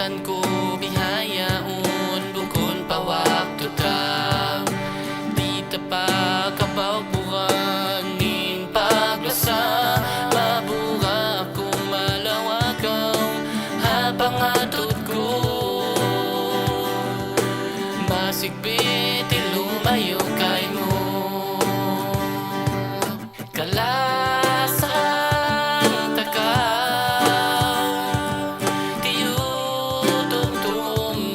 Tan ko bihayaon bukon pawak tutang di tapak kapaw bukanin paglasa mabura kung malawakaw habang atod ko masigbit ilumayo kay mo kalasang taka tiyutugtum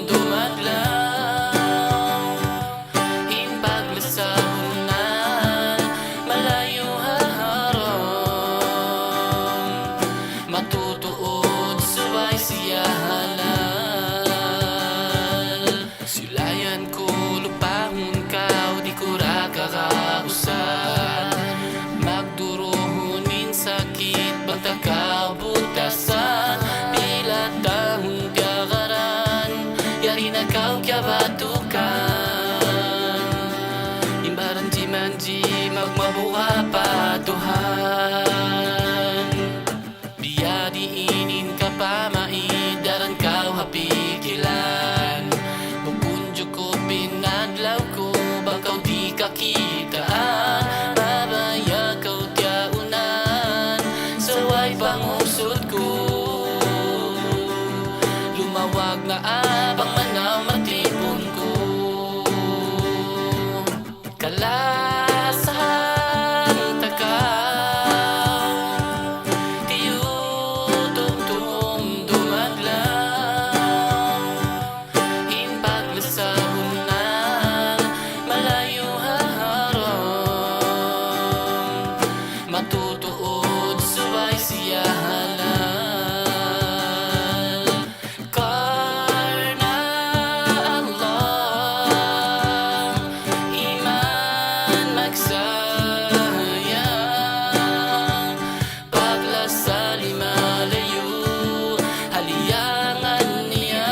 dumadlaw impaglasahunan malayo haharong matutuod subay siya halal sulayan ko lupahon kaw di ko ra kakausan magduruhunin sakit bagtakaw butasan bila tahong kakaran yari na kaw kya batukan imbaran di manji magmabuha patuhan biya diinin ka pa maidaran kaw hapikilan bukunjo ko pinadlaw ko bakaw di kakitaan babaya kaw tiyaunan saway pangusod ko lumawag na abang manaw matipon ko kalasang taka tiyutugtum dumadlaw impaglasahunan malayo haharong matutuod subay siya halal karna Allah iman magsayang paglasal malayo haliyangan niya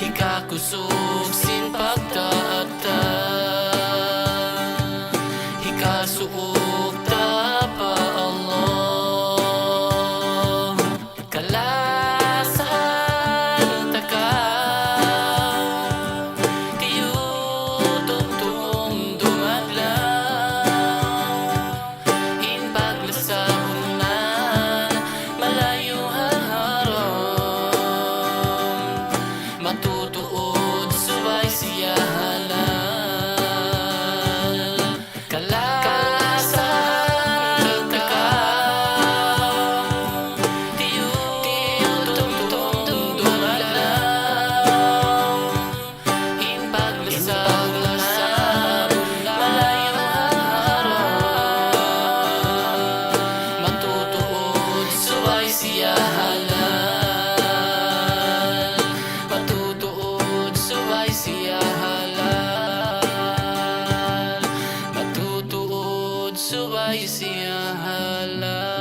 hikakusog sin pagtaata hikasuog tapa Allah kalasang taka tiyutugtum dumadlaw impaglasahunan malayo haharong matutuod subay siya halal kalasang taka tiyutugtum dumadlaw impaglasahunan malayo haharong matutuod subay siya halal matutuod subay siya halal matutuod subay siya halal